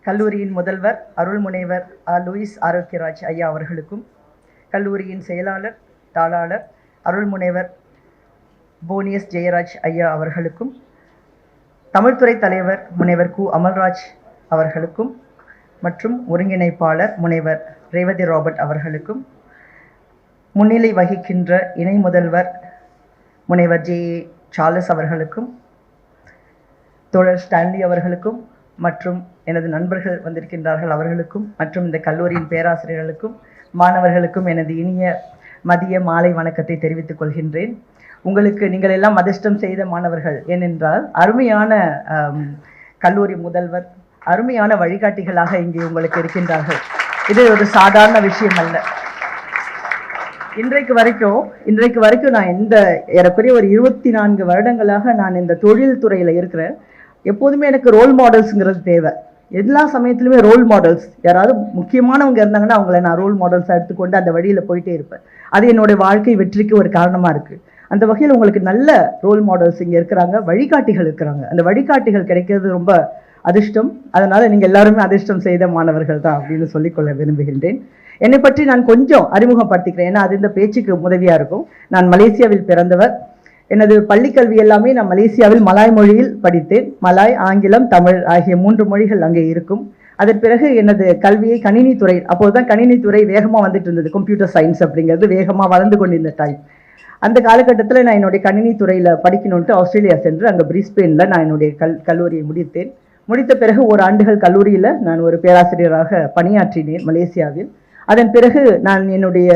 கல்லூரியின் முதல்வர் அருள்முனைவர் லூயிஸ் ஆரோக்கியராஜ் ஐயா அவர்களுக்கும், கல்லூரியின் செயலாளர் தாளாளர் அருள்முனைவர் போனியஸ் ஜெயராஜ் ஐயா அவர்களுக்கும், தமிழ்துறை தலைவர் முனைவர் கு அமல்ராஜ் அவர்களுக்கும் மற்றும் ஒருங்கிணைப்பாளர் முனைவர் ரேவதி ராபர்ட் அவர்களுக்கும், முன்னிலை வகிக்கின்ற இணை முதல்வர் முனைவர் ஜே சார்லஸ் அவர்களுக்கும், தோழர் ஸ்டான்லி அவர்களுக்கும் மற்றும் எனது நண்பர்கள் வந்திருக்கின்றார்கள் அவர்களுக்கும் மற்றும் இந்த கல்லூரியின் பேராசிரியர்களுக்கும் மாணவர்களுக்கும் எனது இனிய மதிய மாலை வணக்கத்தை தெரிவித்துக் கொள்கின்றேன். உங்களுக்கு நீங்கள் எல்லாம் அதிர்ஷ்டம் செய்த மாணவர்கள். ஏனென்றால் அருமையான கல்லூரி முதல்வர், அருமையான வழிகாட்டிகளாக இங்கே உங்களுக்கு இருக்கின்றார்கள். இது ஒரு சாதாரண விஷயம் அல்ல. இன்றைக்கு வரைக்கும் நான் ஏறக்குறைய ஒரு 24 வருடங்களாக நான் இந்த தொழில் துறையில் இருக்கிறேன். எப்போதுமே எனக்கு ரோல் மாடல்ஸுங்கிறது தேவை. எல்லா சமயத்துலையுமே ரோல் மாடல்ஸ், யாராவது முக்கியமானவங்க இருந்தாங்கன்னா அவங்கள நான் ரோல் மாடல்ஸாக எடுத்துக்கொண்டு அந்த வழியில் போயிட்டே இருப்பேன். அது என்னுடைய வாழ்க்கை வெற்றிக்கு ஒரு காரணமாக இருக்குது. அந்த வகையில் உங்களுக்கு நல்ல ரோல் மாடல்ஸ் இங்கே இருக்கிறாங்க, வழிகாட்டிகள் இருக்கிறாங்க. அந்த வழிகாட்டிகள் கிடைக்கிறது ரொம்ப அதிர்ஷ்டம். அதனால் நீங்கள் எல்லாருமே அதிர்ஷ்டம் செய்த மாணவர்கள் தான் அப்படின்னு சொல்லிக்கொள்ள விரும்புகின்றேன். என்னை பற்றி நான் கொஞ்சம் அறிமுகப்படுத்திக்கிறேன், ஏன்னா அது இந்த பேச்சுக்கு உதவியாக இருக்கும். நான் மலேசியாவில் பிறந்தவர். எனது பள்ளிக்கல்வி எல்லாமே நான் மலேசியாவில் மலாய் மொழியில் படித்தேன். மலாய், ஆங்கிலம், தமிழ் ஆகிய 3 மொழிகள் அங்கே இருக்கும். அதன் பிறகு எனது கல்வியை கணினித்துறை, அப்போதுதான் கணினித்துறை வேகமாக வந்துட்டு இருந்தது, கம்ப்யூட்டர் சயின்ஸ் அப்படிங்கிறது வேகமாக வளர்ந்து கொண்டிருந்த டைம். அந்த காலகட்டத்தில் நான் என்னுடைய கணினித்துறையில் படிக்கணுன்ட்டு ஆஸ்திரேலியா சென்று அங்கே பிரிஸ்பெயினில் நான் என்னுடைய கல்லூரியை முடித்தேன். முடித்த பிறகு 1 ஆண்டுகள் கல்லூரியில் நான் ஒரு பேராசிரியராக பணியாற்றினேன் மலேசியாவில். அதன் பிறகு நான் என்னுடைய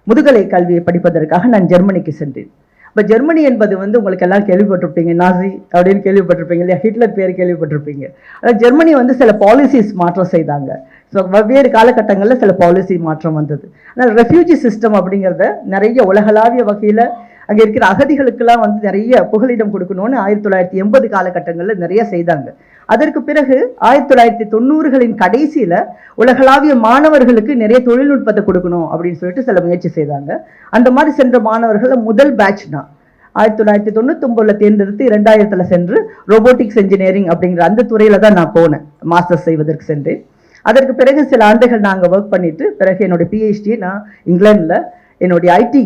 முதுகலை கல்வியை படிப்பதற்காக நான் ஜெர்மனிக்கு சென்றேன். இப்போ ஜெர்மனி என்பது உங்களுக்கு எல்லாம் கேள்விப்பட்டிருப்பீங்க, நாசி அப்படின்னு கேள்விப்பட்டிருப்பீங்க இல்லையா, ஹிட்லர் பேர் கேள்விப்பட்டிருப்பீங்க. அதாவது ஜெர்மனி சில பாலிசிஸ் மாற்றம் செய்தாங்க. ஸோ வெவ்வேறு காலகட்டங்களில் சில பாலிசி மாற்றம் வந்தது. ஆனால் ரெஃப்யூஜி சிஸ்டம் அப்படிங்கிறத நிறைய உலகளாவிய வகையில் அங்கே இருக்கிற அகதிகளுக்கெல்லாம் நிறைய புகலிடம் கொடுக்கணும்னு 1980 காலகட்டங்களில் நிறைய செய்தாங்க. அதற்கு பிறகு 1990களின் கடைசியில் உலகளாவிய மாணவர்களுக்கு நிறைய தொழில்நுட்பத்தை கொடுக்கணும் அப்படின்னு சொல்லிட்டு சில முயற்சி செய்தாங்க. அந்த மாதிரி சென்ற மாணவர்கள் முதல் பேட்ச் தான் 1999 தேர்ந்தெடுத்து 2000 சென்று ரோபோட்டிக்ஸ் இன்ஜினியரிங் அப்படிங்கிற அந்த துறையில் தான் நான் போனேன், மாஸ்டர்ஸ் செய்வதற்கு சென்றேன். அதற்கு பிறகு சில ஆண்டுகள் நாங்கள் ஒர்க் பண்ணிட்டு பிறகு என்னுடைய பிஹெச்டி நான் இங்கிலாண்டில் என்னுடைய ஐடி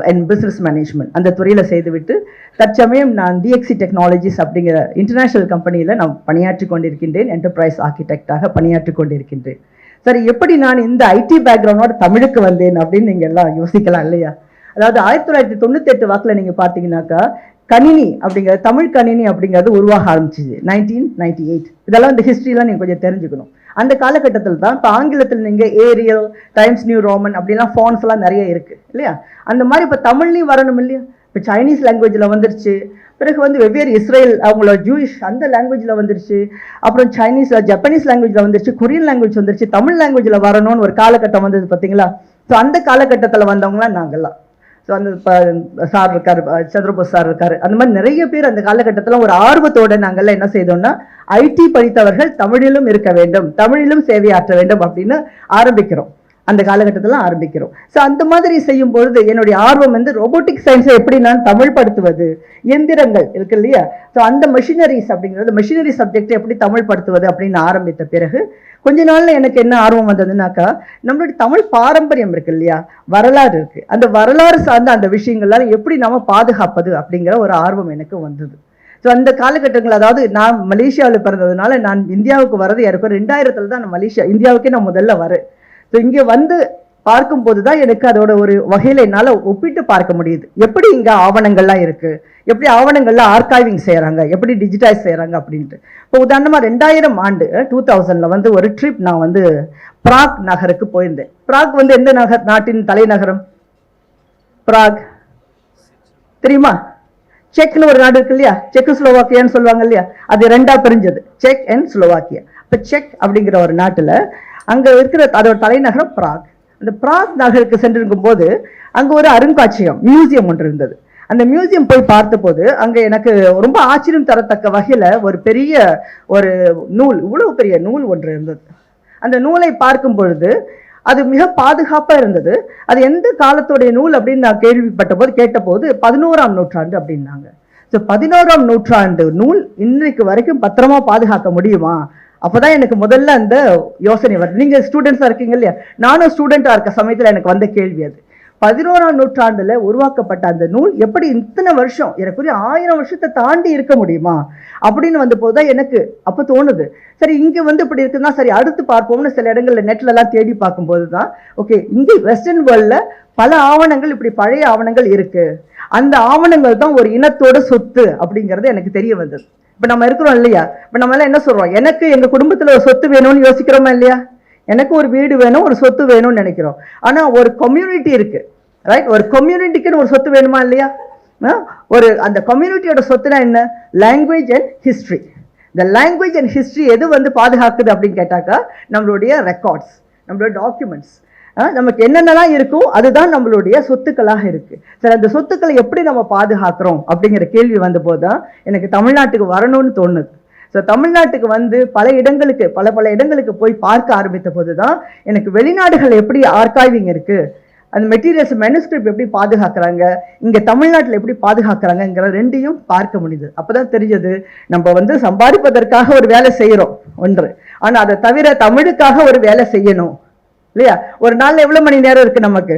அண்ட் பிஸ்னஸ் மேனேஜ்மெண்ட் அந்த துறையில் செய்துவிட்டு தற்சமயம் நான் டிஎக்சி டெக்னாலஜிஸ் அப்படிங்கிற இன்டர்நேஷ்னல் கம்பெனியில் நான் பணியாற்றி கொண்டிருக்கின்றேன். என்டர்பிரைஸ் ஆர்கிடெக்டாக பணியாற்றி கொண்டிருக்கின்றேன். சரி, எப்படி நான் இந்த ஐடி பேக்ரவுண்டோட தமிழுக்கு வந்தேன் அப்படின்னு நீங்கள் எல்லாம் யோசிக்கலாம் இல்லையா? அதாவது 1998 வாக்கில் நீங்கள் பார்த்தீங்கன்னாக்கா கணினி அப்படிங்கிற தமிழ் கணினி அப்படிங்கிறது உருவாக ஆரம்பிச்சிது 1998. இதெல்லாம் இந்த ஹிஸ்ட்ரிலாம் நீங்கள் கொஞ்சம் தெரிஞ்சுக்கணும். அந்த காலகட்டத்தில் தான் இப்போ ஆங்கிலத்தில் நீங்கள் ஏரியல், டைம்ஸ் நியூ ரோமன் அப்படிலாம் ஃபான்ஸ்லாம் நிறைய இருக்குது இல்லையா? அந்த மாதிரி இப்போ தமிழ்லையும் வரணும் இல்லையா? இப்போ சைனீஸ் லாங்குவேஜில் வந்துருச்சு, பிறகு வெவ்வேறு இஸ்ரேல் அவங்களோட ஜூயிஷ் அந்த லாங்குவேஜில் வந்துருச்சு, அப்புறம் சைனீஸ் ஜப்பனீஸ் லாங்குவேஜில் வந்துருச்சு, கொரியன் லாங்குவேஜ் வந்துருச்சு, தமிழ் லாங்குவேஜில் வரணும்னு ஒரு காலகட்டம் வந்தது பார்த்தீங்களா? ஸோ அந்த காலகட்டத்தில் வந்தவங்களாம் நாங்கள்லாம். ஸோ அந்த சார் இருக்கார், சந்திரபோஸ் சார் இருக்கார், அந்த மாதிரி நிறைய பேர் அந்த காலகட்டத்தில் ஒரு ஆர்வத்தோடு நாங்கள்லாம் என்ன செய்தோம்னா ஐடி படித்தவர்கள் தமிழிலும் இருக்க வேண்டும், தமிழிலும் சேவையாற்ற வேண்டும் அப்படின்னு ஆரம்பிக்கிறோம். அந்த காலகட்டத்தில் ஆரம்பிக்கிறோம். ஸோ அந்த மாதிரி செய்யும் பொழுது என்னுடைய ஆர்வம் ரோபோட்டிக் சயின்ஸை எப்படி நான் தமிழ் படுத்துவது, எந்திரங்கள் இருக்கு இல்லையா, ஸோ அந்த மெஷினரிஸ் அப்படிங்கிறது மெஷினரி சப்ஜெக்டை எப்படி தமிழ் படுத்துவது அப்படின்னு ஆரம்பித்த பிறகு கொஞ்ச நாள்ல எனக்கு என்ன ஆர்வம் வந்ததுன்னாக்கா, நம்மளுடைய தமிழ் பாரம்பரியம் இருக்கு இல்லையா, வரலாறு இருக்கு, அந்த வரலாறு சார்ந்த அந்த விஷயங்கள்லாம் எப்படி நம்ம பாதுகாப்பது அப்படிங்கிற ஒரு ஆர்வம் எனக்கு வந்தது. ஸோ அந்த காலகட்டங்கள், அதாவது நான் மலேசியாவில் பிறந்ததுனால நான் இந்தியாவுக்கு வரது இருக்கும் 2000 தான் நான் இந்தியாவுக்கே நான் முதல்ல வரேன். ஸோ இங்கே பார்க்கும்போது தான் எனக்கு அதோட ஒரு வகையில் என்னால் ஒப்பிட்டு பார்க்க முடியுது. எப்படி இங்கே ஆவணங்கள்லாம் இருக்குது, எப்படி ஆவணங்கள்லாம் ஆர்கைவிங் செய்கிறாங்க, எப்படி டிஜிட்டைஸ் செய்கிறாங்க அப்படின்ட்டு. இப்போ உதாரணமாக 2000 2000 ஒரு ட்ரிப் நான் பிராக் நகருக்கு போயிருந்தேன். பிராக் எந்த நாட்டின் தலைநகரம்? பிராக் தெரியுமா? செக்னு ஒரு நாடு இருக்கு இல்லையா, செக்கோஸ்லோவாக்கியான்னு சொல்லுவாங்க இல்லையா, அது 2ஆ பிரிஞ்சது, செக் அண்ட் ஸ்லோவாக்கியா. இப்போ செக் அப்படிங்கிற ஒரு நாட்டில் அங்கே இருக்கிற அதோட தலைநகரம் பிராக். அந்த பிராக் நகருக்கு சென்றிருக்கும் போது அங்கே ஒரு அருங்காட்சியகம், மியூசியம் ஒன்று இருந்தது. அந்த மியூசியம் போய் பார்த்தபோது அங்கே எனக்கு ரொம்ப ஆச்சரியம் தரத்தக்க வகையில் ஒரு பெரிய ஒரு நூல், இவ்வளவு பெரிய நூல் ஒன்று இருந்தது. அந்த நூலை பார்க்கும் பொழுது அது மிக பாதுகாப்பாக இருந்தது. அது எந்த காலத்துடைய நூல் அப்படின்னு நான் கேட்டபோது 11ஆம் நூற்றாண்டு அப்படின்னாங்க. ஸோ 11ஆம் நூற்றாண்டு நூல் இன்றைக்கு வரைக்கும் பத்திரமா பாதுகாக்க முடியுமா? அப்பதான் எனக்கு முதல்ல அந்த யோசனை வருது. நீங்க ஸ்டூடெண்ட்ஸா இருக்கீங்க இல்லையா, நானும் ஸ்டூடெண்டா இருக்க சமயத்துல எனக்கு வந்த கேள்வி அது. 11ஆம் நூற்றாண்டுல உருவாக்கப்பட்ட அந்த நூல் எப்படி இத்தனை வருஷம், எனக்குரிய 1000 வருஷத்தை தாண்டி இருக்க முடியுமா அப்படின்னு வந்த போதுதான் எனக்கு அப்ப தோணுது, சரி இங்க இப்படி இருக்குன்னா சரி அடுத்து பார்ப்போம்னு சில இடங்கள்ல நெட்ல எல்லாம் தேடி பார்க்கும்போது தான் ஓகே, இங்க வெஸ்டர்ன் வேர்ல்ட்ல பல ஆவணங்கள், இப்படி பழைய ஆவணங்கள் இருக்கு. அந்த ஆவணங்கள் தான் ஒரு இனத்தோட சொத்து அப்படிங்கிறது எனக்கு தெரிய வந்தது. இப்ப நம்ம இருக்கிறோம் இல்லையா, இப்ப நம்ம எல்லாம் என்ன சொல்றோம், எனக்கு எங்க குடும்பத்துல ஒரு சொத்து வேணும்னு யோசிக்கிறோமா இல்லையா, எனக்கு ஒரு வீடு வேணும், ஒரு சொத்து வேணும்னு நினைக்கிறோம். ஆனா ஒரு கம்யூனிட்டி இருக்கு, ரைட்? ஒரு கம்யூனிட்டிக்குன்னு ஒரு சொத்து வேணுமா இல்லையா? ஒரு அந்த கம்யூனிட்டியோட சொத்துனா என்ன? Language and history. இந்த லாங்குவேஜ் அண்ட் ஹிஸ்டரி எது பாதுகாக்குது அப்படின்னு கேட்டாக்கா, நம்மளுடைய ரெக்கார்ட்ஸ், நம்மளுடைய டாக்குமெண்ட்ஸ், நமக்கு என்னென்னலாம் இருக்கும் அதுதான் நம்மளுடைய சொத்துக்களாக இருக்கு. சரி, அந்த சொத்துக்களை எப்படி நம்ம பாதுகாக்கிறோம் அப்படிங்கிற கேள்வி வந்த போதுதான் எனக்கு தமிழ்நாட்டுக்கு வரணும்னு தோணுது. ஸோ தமிழ்நாட்டுக்கு பல இடங்களுக்கு பல இடங்களுக்கு போய் பார்க்க ஆரம்பித்த போதுதான் எனக்கு வெளிநாடுகள் எப்படி ஆர்கைவிங் இருக்கு, அந்த மெட்டீரியல்ஸ் மேனுஸ்கிரிப்ட் எப்படி பாதுகாக்கிறாங்க, இங்க தமிழ்நாட்டில் எப்படி பாதுகாக்கிறாங்கிற ரெண்டையும் பார்க்க முடியுது. அப்பதான் தெரிஞ்சது, நம்ம சம்பாதிப்பதற்காக ஒரு வேலை செய்யறோம் ஒன்று, ஆனா அதை தவிர தமிழுக்காக ஒரு வேலை செய்யணும் இல்லையா? ஒரு நாள்ல எவ்வளவு மணி நேரம் இருக்கு நமக்கு?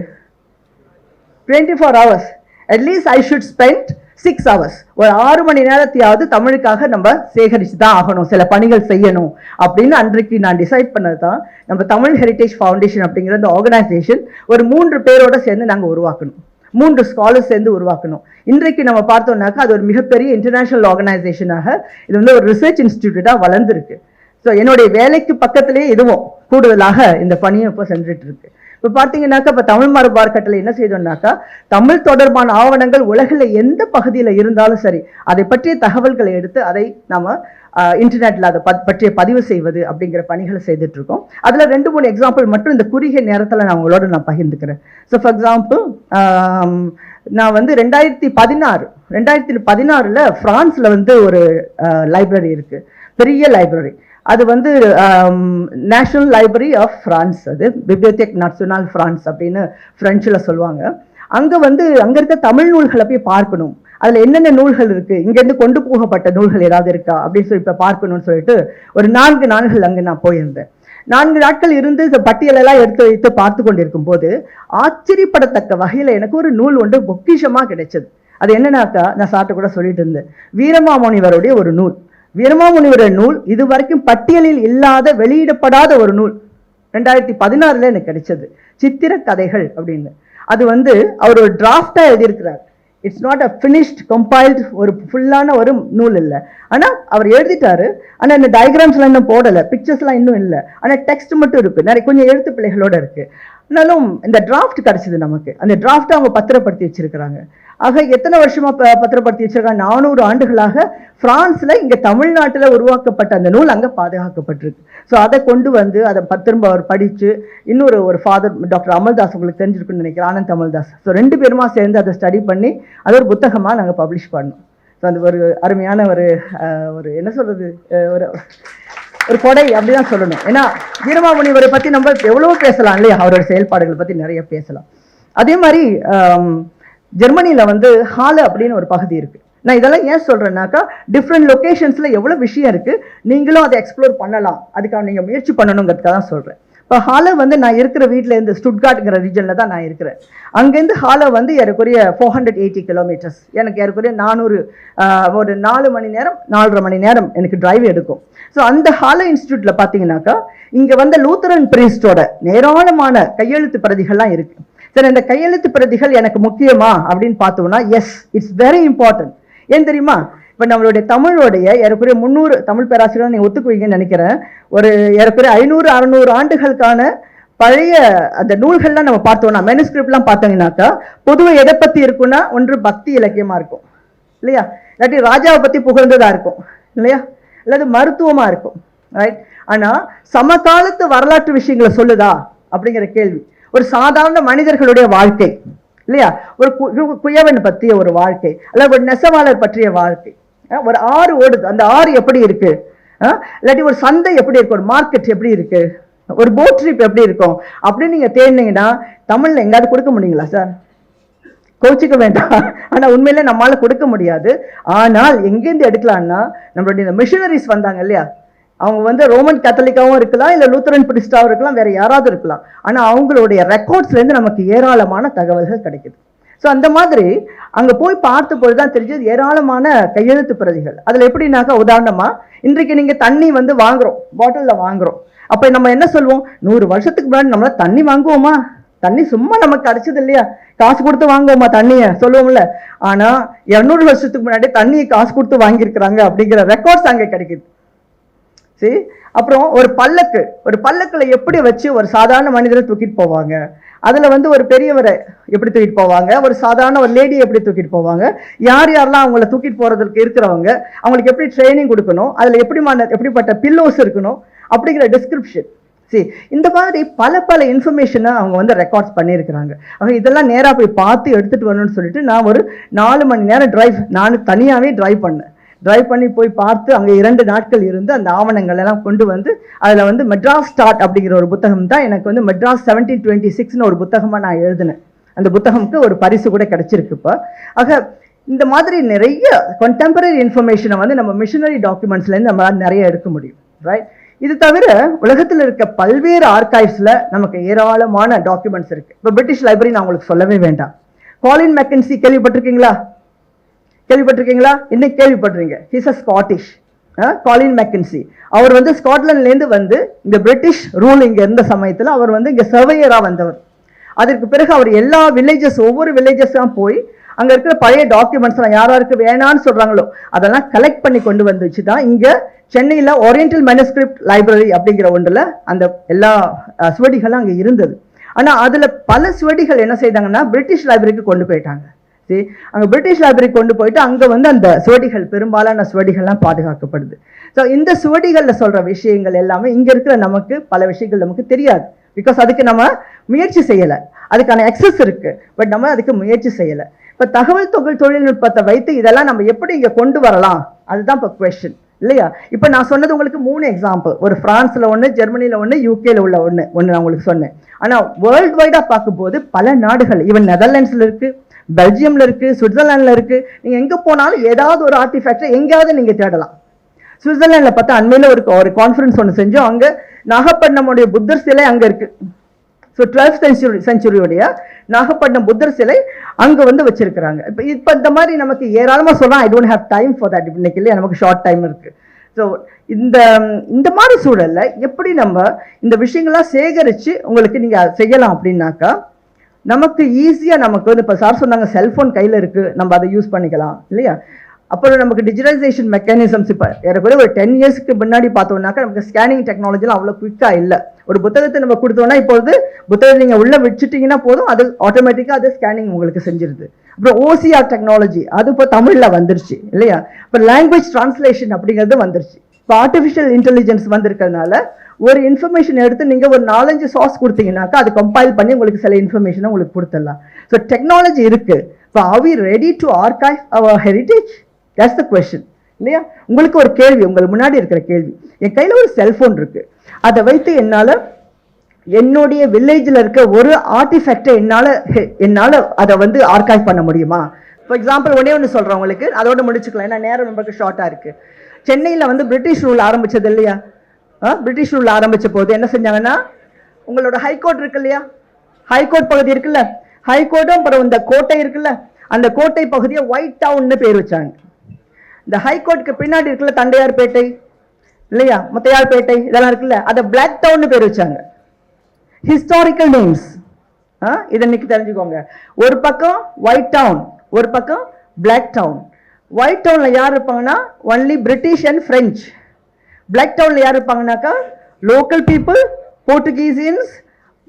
24 hours. At least I should spend 6 hours. ஒரு 6 மணி நேரத்தையாவது தமிழுக்காக நம்ம சேகரிச்சு தான் ஆகணும், சில பணிகள் செய்யணும் அப்படின்னு அன்றைக்கு நான் டிசைட் பண்ணது தான் நம்ம தமிழ் ஹெரிட்டேஜ் ஃபவுண்டேஷன் அப்படிங்கிற அந்த ஆர்கனைசேஷன் ஒரு 3 பேரோட சேர்ந்து நாங்கள் உருவாக்கணும், 3 ஸ்காலர்ஸ் சேர்ந்து உருவாக்கணும். இன்றைக்கு நம்ம பார்த்தோம்னாக்கா அது ஒரு மிகப்பெரிய இன்டர்நேஷனல் ஆர்கனைசேஷனாக இது ஒரு ரிசர்ச் இன்ஸ்டிடியூட்டா வளர்ந்துருக்கு. ஸோ என்னுடைய வேலைக்கு பக்கத்திலேயே இதுவும் கூடுதலாக இந்த பணியும் இப்போ செஞ்சுட்டு இருக்கு. இப்போ பார்த்தீங்கன்னாக்கா இப்போ தமிழ் மரபு அறக்கட்டளை என்ன செய்தோம்னாக்கா, தமிழ் தொடர்பான ஆவணங்கள் உலகில் எந்த பகுதியில் இருந்தாலும் சரி அதை பற்றிய தகவல்களை எடுத்து அதை நாம இன்டர்நெட்ல அதை பற்றிய பதிவு செய்வது அப்படிங்கிற பணிகளை செய்துட்டு இருக்கோம். அதுல 2-3 எக்ஸாம்பிள் மட்டும் இந்த குறுகிய நேரத்தில் நான் உங்களோட பகிர்ந்துக்கிறேன். ஸோ ஃபார் எக்ஸாம்பிள், நான் 2016 பிரான்ஸ்ல ஒரு லைப்ரரி இருக்கு, பெரிய லைப்ரரி. அது நேஷனல் லைப்ரரி ஆஃப் பிரான்ஸ், அது பிப்ளியோதெக் நேஷனல் பிரான்ஸ் அப்படின்னு பிரெஞ்சில் சொல்லுவாங்க. அங்கே அங்கே இருக்க தமிழ் நூல்களை போய் பார்க்கணும், அதில் என்னென்ன நூல்கள் இருக்கு, இங்கேருந்து கொண்டு போகப்பட்ட நூல்கள் ஏதாவது இருக்கா அப்படின்னு சொல்லி இப்போ பார்க்கணும்னு சொல்லிட்டு ஒரு 4 நாட்கள் அங்கே நான் போயிருந்தேன். 4 நாட்கள் இருந்து இந்த பட்டியலெல்லாம் எடுத்து வைத்து பார்த்து கொண்டிருக்கும் போது ஆச்சரியப்படத்தக்க வகையில் எனக்கு ஒரு நூல் பொக்கிஷமாக கிடைச்சது. அது என்னன்னாக்கா, நான் சார்ட்ட கூட சொல்லிட்டு இருந்தேன், வீரமாமுனிவருடைய ஒரு நூல். வீரமாமுனிவருடைய நூல் இதுவரைக்கும் பட்டியலில் இல்லாத, வெளியிடப்படாத ஒரு நூல் 2016 எனக்கு கிடைச்சது, சித்திர கதைகள் அப்படின்னு. அது அவர் ஒரு டிராஃப்டா எழுதியிருக்கிறார். It's not a finished compiled, ஒரு ஃபுல்லான ஒரு நூல் இல்லை. ஆனால் அவர் எழுதிட்டாரு, ஆனால் இந்த டயக்ராம்ஸ்லாம் இன்னும் போடலை, பிக்சர்ஸ்லாம் இன்னும் இல்லை, ஆனால் டெக்ஸ்ட் மட்டும் இருக்கு, நிறைய கொஞ்சம் எழுத்து பிள்ளைகளோட இருக்கு. ஆனாலும் இந்த டிராஃப்ட் கிடைச்சது நமக்கு. அந்த டிராஃப்ட் அவங்க பத்திரப்படுத்தி வச்சிருக்கிறாங்க. ஆக எத்தனை வருஷமா பத்திரப்படுத்தி வச்சிருக்காங்க? 400 ஆண்டுகளாக பிரான்ஸ்ல, இங்க தமிழ்நாட்டில் உருவாக்கப்பட்ட அந்த நூல் அங்க பாதுகாக்கப்பட்டிருக்கு. ஸோ அதை கொண்டு அதை திரும்ப அவர் படிச்சு, இன்னொரு ஃபாதர் டாக்டர் அமல்தாஸ், உங்களுக்கு தெரிஞ்சிருக்குன்னு நினைக்கிறேன், ஆனந்த் அமல்தாஸ். ஸோ 2 பேருமா சேர்ந்து அதை ஸ்டடி பண்ணி அது ஒரு புத்தகமா நாங்கள் பப்ளிஷ் பண்ணோம். ஸோ அது ஒரு அருமையான ஒரு என்ன சொல்றது, ஒரு கொடை அப்படிதான் சொல்லணும். ஏன்னா வீரமாமுனிவரை பத்தி நம்ம எவ்வளவோ பேசலாம் இல்லையா, அவரோட செயல்பாடுகளை பத்தி நிறைய பேசலாம். அதே மாதிரி ஜெர்மனியில ஹால அப்படின்னு ஒரு பகுதி இருக்கு. நான் இதெல்லாம் ஏன் சொல்றேன்னாக்கா, டிஃப்ரெண்ட் லொகேஷன்ஸ்ல எவ்வளவு விஷயம் இருக்கு, நீங்களும் அதை எக்ஸ்ப்ளோர் பண்ணலாம், அதுக்காக நீங்க முயற்சி பண்ணணுங்கிறதுக்காக தான் சொல்றேன். இப்போ ஹாலை நான் இருக்கிற வீட்டில் இருந்து ஸ்டுட்கார்ட்ங்கிற ரீஜனில் தான் நான் இருக்கிறேன். அங்கேருந்து ஹாலை ஏறக்குறைய 480 கிலோமீட்டர்ஸ், எனக்கு ஏறக்குறைய 400 ஒரு 4 மணி நேரம் 4.5 மணி நேரம் எனக்கு டிரைவ் எடுக்கும். ஸோ அந்த ஹாலை இன்ஸ்டியூட்டில் பார்த்தீங்கன்னாக்கா, இங்கே லூத்தரன் பிரீஸ்டோட ஏராளமான கையெழுத்து பிரதிகள்லாம் இருக்கு. சரி, இந்த கையெழுத்து பிரதிகள் எனக்கு முக்கியமா அப்படின்னு பார்த்தோம்னா, எஸ், இட்ஸ் வெரி இம்பார்ட்டன்ட். ஏன் தெரியுமா? இப்போ நம்மளுடைய தமிழோடைய ஏறக்குறைய 300 தமிழ் பேராசிரியர் நீங்கள் ஒத்துக்குவீங்கன்னு நினைக்கிறேன், ஒரு ஏறக்குறைய 500-600 ஆண்டுகளுக்கான பழைய அந்த நூல்கள்லாம் நம்ம பார்த்தோம்னா, மேனுஸ்கிரிப்ட்லாம் பார்த்தீங்கன்னாக்கா, பொதுவாக எதை பற்றி இருக்குன்னா, ஒன்று பக்தி இலக்கியமாக இருக்கும் இல்லையா, இல்லாட்டி ராஜாவை பற்றி புகழ்ந்ததாக இருக்கும் இல்லையா, இல்லாட்டி மருத்துவமாக இருக்கும், ரைட். ஆனால் சமகாலத்து வரலாற்று விஷயங்களை சொல்லுதா அப்படிங்கிற கேள்வி, ஒரு சாதாரண மனிதர்களுடைய வாழ்க்கை இல்லையா, ஒரு குயவன் பற்றிய ஒரு வாழ்க்கை, அல்லது ஒரு நெசவாளர் பற்றிய வாழ்க்கை, ஒரு ஆறு ஓடுது, அந்த ஆறு எப்படி இருக்கு, இல்லாட்டி ஒரு சந்தை எப்படி இருக்கு, ஒரு மார்க்கெட் எப்படி இருக்கு, ஒரு போட் ட்ரிப் எப்படி இருக்கும் அப்படின்னு நீங்க தேடினீங்கன்னா தமிழ்ல எங்காவது கொடுக்க முடியுங்களா சார்? கோச்சிக்க வேண்டாம். ஆனா உண்மையிலே நம்மளால கொடுக்க முடியாது. ஆனால் எங்கேருந்து எடுக்கலாம்னா, நம்மளுடைய இந்த மிஷனரிஸ் வந்தாங்க இல்லையா, அவங்க வந்து ரோமன் கேத்தலிக்காவும் இருக்கலாம், இல்ல லூத்தரன் பிரிஸ்டாவும் இருக்கலாம், வேற யாராவது இருக்கலாம். ஆனா அவங்களுடைய ரெக்கார்ட்ஸ்ல இருந்து நமக்கு ஏராளமான தகவல்கள் கிடைக்குது. ஸோ அந்த மாதிரி அங்க போய் பார்த்த பொழுதுதான் தெரிஞ்சது ஏராளமான கையெழுத்து பிரதிகள். அதுல எப்படின்னாக்கா, உதாரணமா இன்றைக்கு நீங்க தண்ணி வந்து வாங்குறோம், பாட்டில்ல வாங்குறோம். அப்ப நம்ம என்ன சொல்லுவோம், 100 வருஷத்துக்கு முன்னாடி நம்மள தண்ணி வாங்குவோமா, தண்ணி சும்மா நமக்கு கிடைச்சது இல்லையா, காசு கொடுத்து வாங்குவோமா தண்ணியை சொல்லுவோம்ல. ஆனா 200 வருஷத்துக்கு முன்னாடி தண்ணியை காசு கொடுத்து வாங்கியிருக்கிறாங்க அப்படிங்கிற ரெக்கார்ட்ஸ் அங்க கிடைக்குது. சரி, அப்புறம் ஒரு பல்லக்குல எப்படி வச்சு ஒரு சாதாரண மனிதரை தூக்கிட்டு போவாங்க, அதுல வந்து ஒரு பெரியவரை எப்படி தூக்கிட்டு போவாங்க, ஒரு சாதாரண ஒரு லேடியை எப்படி தூக்கிட்டு போவாங்க, யார் யாரெல்லாம் அவங்கள தூக்கிட்டு போறதுக்கு இருக்கிறவங்க, அவங்களுக்கு எப்படி ட்ரைனிங் கொடுக்கணும், அதுல எப்படிப்பட்ட பில்லோஸ் இருக்கணும் அப்படிங்கிற டிஸ்கிரிப்ஷன். சரி, இந்த மாதிரி பல இன்ஃபர்மேஷனை அவங்க வந்து ரெக்கார்ட்ஸ் பண்ணியிருக்கிறாங்க. அவங்க இதெல்லாம் நேராக போய் பார்த்து எடுத்துட்டு வரணும்னு சொல்லிட்டு நான் ஒரு 4 மணி நேரம் நான் தனியாகவே டிரைவ் பண்ணி போய் பார்த்து அங்கே 2 நாட்கள் இருந்து அந்த ஆவணங்கள் எல்லாம் கொண்டு வந்து அதில் வந்து மெட்ராஸ் ஸ்டார்ட் அப்படிங்கிற ஒரு புத்தகம் தான் எனக்கு வந்து மெட்ராஸ் 1726ன்னு ஒரு புத்தகமாக நான் எழுதினேன். அந்த புத்தகம்க்கு ஒரு பரிசு கூட கிடைச்சிருக்கு இப்போ. ஆக இந்த மாதிரி நிறைய கண்டெம்பரரி இன்ஃபர்மேஷனை வந்து நம்ம மிஷனரி டாக்குமெண்ட்ஸ்லேருந்து நம்மளால் நிறைய எடுக்க முடியும். ரைட், இது தவிர உலகத்தில் இருக்க பல்வேறு ஆர்கைவ்ஸ்ல நமக்கு ஏராளமான டாக்குமெண்ட்ஸ் இருக்கு. இப்போ பிரிட்டிஷ் லைப்ரரி நான் உங்களுக்கு சொல்லவே வேண்டாம். காலின் மெக்கன்சி கேள்விப்பட்டிருக்கீங்களா? இன்னைக்கு கேள்விப்பட்டிருக்கீங்க. ஹிஸ் அ ஸ்காட்டிஷ். காலின் மெக்கன்சி அவர் வந்து ஸ்காட்லாண்ட்லேருந்து வந்து இங்க பிரிட்டிஷ் ரூல் இங்க இருந்த சமயத்தில் அவர் வந்து இங்க சர்வேயரா வந்தவர். அதற்கு பிறகு அவர் எல்லா ஒவ்வொரு வில்லேஜஸாக போய் அங்க இருக்கிற பழைய டாக்குமெண்ட்ஸ் யாருக்கு வேணான்னு சொல்றாங்களோ அதெல்லாம் கலெக்ட் பண்ணி கொண்டு வந்து வச்சு தான் இங்க சென்னையில் ஓரியன்டல் மேனுஸ்கிரிப்ட் லைப்ரரி அப்படிங்கிற ஒன்றில் அந்த எல்லா சுவடிகளும் அங்கே இருந்தது. ஆனால் அதில் பல சுவடிகள் என்ன செய்தாங்கன்னா பிரிட்டிஷ் லைப்ரரிக்கு கொண்டு போயிட்டாங்க. சரி, அங்கே பிரிட்டிஷ் லைப்ரரி கொண்டு போயிட்டு அங்கே வந்து அந்த சுவடிகள் பெரும்பாலான சுவடிகள்லாம் பாதுகாக்கப்படுது. ஸோ இந்த சுவடிகளில் சொல்கிற விஷயங்கள் எல்லாமே இங்கே இருக்கிற நமக்கு பல விஷயங்கள் நமக்கு தெரியாது. பிகாஸ் அதுக்கு நம்ம முயற்சி செய்யலை, அதுக்கான எக்ஸஸ் இருக்கு, பட் நம்ம அதுக்கு முயற்சி செய்யலை. இப்போ தகவல் தொழில்நுட்பத்தை வைத்து இதெல்லாம் நம்ம எப்படி இங்கே கொண்டு வரலாம், அதுதான் இப்போ கொஸ்டின் இல்லையா? இப்போ நான் சொன்னது உங்களுக்கு 3 எக்ஸாம்பிள். ஒரு பிரான்ஸ்ல ஒன்று, ஜெர்மனியில் ஒன்று, யூகேல உள்ள ஒன்று நான் உங்களுக்கு சொன்னேன். ஆனால் வேர்ல்டு வைடா பார்க்கும்போது பல நாடுகள், ஈவன் நெதர்லாண்ட்ஸ்ல இருக்கு, பெல்ஜியம்ல இருக்கு, சுவிட்சர்லாண்டில் இருக்கு. நீங்க எங்க போனாலும் ஏதாவது ஒரு ஆர்டிஃபேக்டை எங்கேயாவது நீங்க தேடலாம். சுவிட்சர்லாண்டில் பார்த்தா அண்மையில் ஒரு கான்ஃபரன்ஸ் ஒன்று செஞ்சோம். அங்கே நாகப்பட்டினமுடைய புத்தர் சிலை அங்கே இருக்கு. ஸோ 12th செஞ்சுரியுடைய நாகப்பட்டினம் புத்தர் சிலை அங்கே வந்து வச்சிருக்கிறாங்க. இப்போ இந்த மாதிரி நமக்கு ஏராளமாக சொல்லலாம். I don't have time for that. இன்னைக்கு இல்லையா, நமக்கு ஷார்ட் டைம் இருக்கு. ஸோ இந்த மாதிரி சூழல்ல எப்படி நம்ம இந்த விஷயங்கள்லாம் சேகரித்து உங்களுக்கு நீங்கள் செய்யலாம் அப்படின்னாக்கா, நமக்கு ஈஸியாக நமக்கு வந்து இப்போ சார் சொன்னாங்க செல்ஃபோன் கையில் இருக்குது, நம்ம அதை யூஸ் பண்ணிக்கலாம் இல்லையா? அப்புறம் நமக்கு டிஜிட்டலைசேஷன் மெக்கானிசம்ஸ் இப்போ ஏறக்குறைய ஒரு 10 இயர்ஸ்க்கு முன்னாடி பார்த்தோம்னாக்கா நமக்கு ஸ்கேனிங் டெக்னாலஜிலாம் அவ்வளோ குயிக்காக இல்லை. ஒரு புத்தகத்தை நம்ம கொடுத்தோம்னா இப்போது புத்தகத்தை நீங்கள் உள்ளே வச்சுட்டிங்கன்னா போதும், அது ஆட்டோமேட்டிக்காக அது ஸ்கேனிங் உங்களுக்கு செஞ்சிருது. அப்புறம் ஓசிஆர் டெக்னாலஜி அது இப்போ தமிழில் வந்துருச்சு இல்லையா? இப்போ லாங்குவேஜ் டிரான்ஸ்லேஷன் அப்படிங்கிறது வந்துருச்சு. இப்போ ஆர்டிஃபிஷியல் இன்டெலிஜென்ஸ் வந்திருக்கிறதுனால ஒரு இன்ஃபர்மேஷன் எடுத்து நீங்கள் ஒரு 4-5 சார்ஸ் கொடுத்தீங்கன்னாக்கா அது கம்பைல் பண்ணி உங்களுக்கு சில இன்ஃபர்மேஷனை உங்களுக்கு கொடுத்துடலாம். ஸோ டெக்னாலஜி இருக்கு. இப்போ are we ready to archive our heritage? That's the question இல்லையா? உங்களுக்கு ஒரு கேள்வி, உங்களுக்கு முன்னாடி இருக்கிற கேள்வி. என் கையில் ஒரு செல்ஃபோன் இருக்கு, அதை வைத்து என்னால் என்னுடைய வில்லேஜில் இருக்க ஒரு ஆர்டிஃபேக்டை என்னால் அதை வந்து ஆர்கைவ் பண்ண முடியுமா? ஃபார் எக்ஸாம்பிள் ஒன்று சொல்கிறேன் உங்களுக்கு, அதோட முடிச்சுக்கலாம், ஏன்னா நேரம் நமக்கு ஷார்ட்டாக இருக்குது. சென்னையில் வந்து பிரிட்டிஷ் ரூல் ஆரம்பிச்சது இல்லையா? பிரிட்டிஷ் ரூல் ஆரம்பித்த போது என்ன செஞ்சாங்கன்னா, உங்களோட ஹைகோர்ட் இருக்கு இல்லையா, ஹைகோர்ட் பகுதி இருக்குல்ல, ஹைகோர்ட்டும் அப்புறம் இந்த கோட்டை இருக்குல்ல, அந்த கோட்டை பகுதியை ஒயிட் டவுன்னு பேர் வச்சாங்க. இந்த ஹைகோர்ட்டுக்கு பின்னாடி இருக்குல்ல தண்டையார்பேட்டை இல்லையா, முத்தையார்பேட்டை இதெல்லாம் இருக்குல்ல, அதை பிளாக் டவுன்னு பேர் வச்சாங்க. ஹிஸ்டாரிக்கல் நேம்ஸ் இதை இன்னைக்கு தெரிஞ்சுக்கோங்க. ஒரு பக்கம் ஒயிட் டவுன், ஒரு பக்கம் பிளாக் டவுன். ஒயிட் டவுன்ல யார் இருப்பாங்கன்னா only British and French. Black டவுன்ல யார் இருப்பாங்கன்னாக்கா லோக்கல் பீப்புள், போர்ச்சுகீசியன்ஸ்,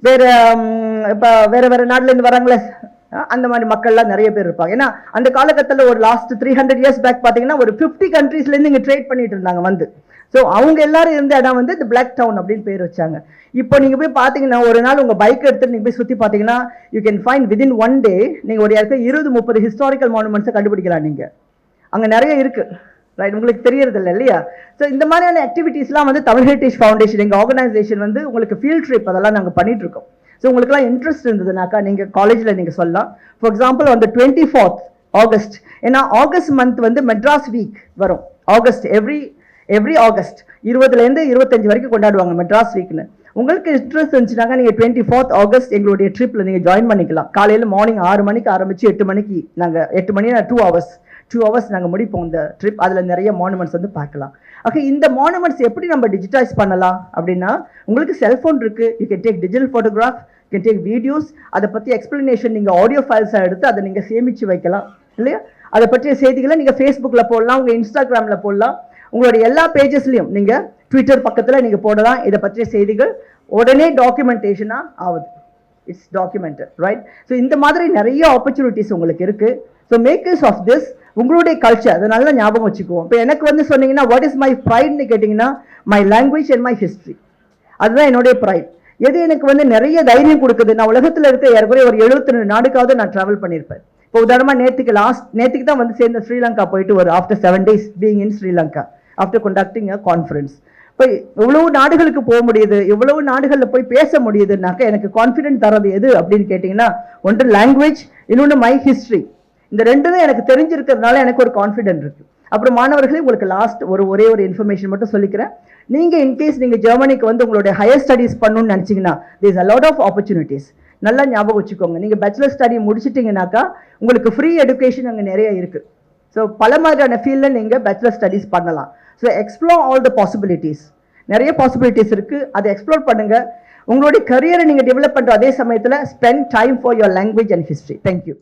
வேற இப்போ வேற நாடுல இருந்து வராங்களே அந்த மாதிரி மக்கள்லாம் நிறைய பேர் இருப்பாங்க. ஏன்னா அந்த காலகட்டத்தில் ஒரு லாஸ்ட் 300 இயர்ஸ் பேக் பார்த்தீங்கன்னா ஒரு 50 கண்ட்ரீஸ்லேருந்து இங்கே ட்ரேட் பண்ணிட்டு இருந்தாங்க வந்து. ஸோ அவங்க எல்லாரும் இருந்த இடம் வந்து இந்த பிளாக் டவுன் அப்படின்னு பேர் வச்சாங்க. இப்போ நீங்கள் போய் பார்த்தீங்கன்னா ஒரு நாள் உங்கள் பைக் எடுத்துட்டு நீங்கள் போய் சுற்றி பார்த்தீங்கன்னா யூ கேன் ஃபைண்ட் விதின் 1 டே நீங்கள் ஒரு இடத்துல 20-30 ஹிஸ்டாரிக்கல் மானுமெண்ட்ஸை கண்டுபிடிக்கலாம். நீங்கள் அங்கே நிறைய இருக்குது, ரைட்? உங்களுக்கு தெரியறது இல்லை இல்லையா? ஸோ இந்த மாதிரியான ஆக்டிவிட்டீஸ்லாம் வந்து தமிழ் ஹெரிட்டேஜ் ஃபவுண்டேஷன் எங்கள் ஆர்கனைசேஷன் வந்து உங்களுக்கு ஃபீல்ட் ட்ரிப் அதெல்லாம் நாங்கள் பண்ணிட்டு இருக்கோம். ஸோ உங்களுக்குலாம் இன்ட்ரெஸ்ட் இருந்ததுனாக்கா நீங்கள் காலேஜில் நீங்கள் சொல்லலாம். ஃபார் எக்ஸாம்பிள் அந்த 24th ஆகஸ்ட், ஏன்னா ஆகஸ்ட் மந்த் வந்து மெட்ராஸ் வீக் வரும். ஆகஸ்ட் எவ்ரி ஆகஸ்ட் 20லேருந்து 25 வரைக்கும் கொண்டாடுவாங்க மெட்ராஸ் வீக்னு. உங்களுக்கு இன்ட்ரெஸ்ட் இருந்துச்சுனாக்கா நீங்கள் 24th ஆகஸ்ட் எங்களுடைய ட்ரிப்பில் நீங்கள் ஜாயின் பண்ணிக்கலாம். காலையில் மார்னிங் 6 மணிக்கு ஆரம்பித்து 8 மணிக்கு நாங்கள் 8 மணி 2 ஹவர்ஸ் நாங்கள் முடிப்போம் இந்த ட்ரிப். அதில் நிறைய மானுமெண்ட்ஸ் வந்து பார்க்கலாம். ஓகே, இந்த மானுமெண்ட்ஸ் எப்படி நம்ம டிஜிட்டைஸ் பண்ணலாம் அப்படின்னா, உங்களுக்கு செல்ஃபோன் இருக்குது, you can take digital photograph, you can take videos, அதை பற்றி எக்ஸ்பிளனேஷன் நீங்கள் ஆடியோ ஃபைல்ஸாக எடுத்து அதை நீங்கள் சேமித்து வைக்கலாம் இல்லையா. அதை பற்றிய செய்திகளை நீங்கள் ஃபேஸ்புக்கில் போடலாம், உங்கள் இன்ஸ்டாகிராமில் போடலாம், உங்களுடைய எல்லா பேஜஸ்லையும் நீங்கள் ட்விட்டர் பக்கத்தில் நீங்கள் போடலாம். இதை பற்றிய செய்திகள் உடனே டாக்குமெண்டேஷனாக ஆகுது. It's documented, right? ஸோ இந்த மாதிரி நிறைய ஆப்பர்ச்சுனிட்டிஸ் உங்களுக்கு இருக்குது. ஸோ மேக்கர்ஸ் ஆஃப் திஸ் உங்களுடைய கல்ச்சர், அதை நல்லா ஞாபகம் வச்சுக்குவோம். இப்போ எனக்கு வந்து சொன்னீங்கன்னா வாட் இஸ் மை ப்ரைட்னு கேட்டிங்கன்னா, my language and my history. அதுதான் என்னுடைய ப்ரைட். எது எனக்கு வந்து நிறைய தைரியம் கொடுக்குது, நான் உலகத்தில் இருக்க ஏறக்குறைய ஒரு 72 நாடுக்காவது நான் ட்ராவல் பண்ணியிருப்பேன். இப்போ உதாரணமாக நேற்றுக்கு தான் வந்து சேர்ந்த ஸ்ரீலங்கா போயிட்டு ஒரு after 7 days being in Sri Lanka after conducting a conference. இப்போ இவ்வளவு நாடுகளுக்கு போக முடியுது, இவ்வளவு நாடுகளில் போய் பேச முடியுதுனாக்கா எனக்கு கான்ஃபிடென்ட் தரது எது அப்படின்னு கேட்டிங்கன்னா, ஒன்று லாங்குவேஜ், இன்னொன்று மை ஹிஸ்ட்ரி. இந்த ரெண்டு தான் எனக்கு தெரிஞ்சிருக்கிறதுனால எனக்கு ஒரு கான்ஃபிடென்ட் இருக்குது. அப்புறம் மாணவர்களே, உங்களுக்கு லாஸ்ட் ஒரே ஒரு இன்ஃபர்மேஷன் மட்டும் சொல்லிக்கிறேன். நீங்கள் இன்கேஸ் நீங்கள் ஜெர்மனிக்கு வந்து உங்களுடைய ஹையர் ஸ்டடீஸ் பண்ணணும்னு நினச்சிங்கன்னா, there is a lot of opportunities. நல்லா ஞாபகம் வச்சுக்கோங்க. நீங்கள் பேச்சுலர் ஸ்டடி முடிச்சிட்டிங்கனாக்கா உங்களுக்கு ஃப்ரீ எடுகேஷன் அங்கே நிறைய இருக்குது. ஸோ பல மாதிரியான ஃபீல்டில் நீங்கள் பேச்சுலர் ஸ்டடீஸ் பண்ணலாம். So explore all the possibilities. நிறைய பாசிபிலிட்டிஸ் இருக்குது, அதை எக்ஸ்ப்ளோர் பண்ணுங்கள். உங்களுடைய கரியரை நீங்கள் டெவலப் பண்ணுற அதே சமயத்தில் spend time for your language and history. Thank you.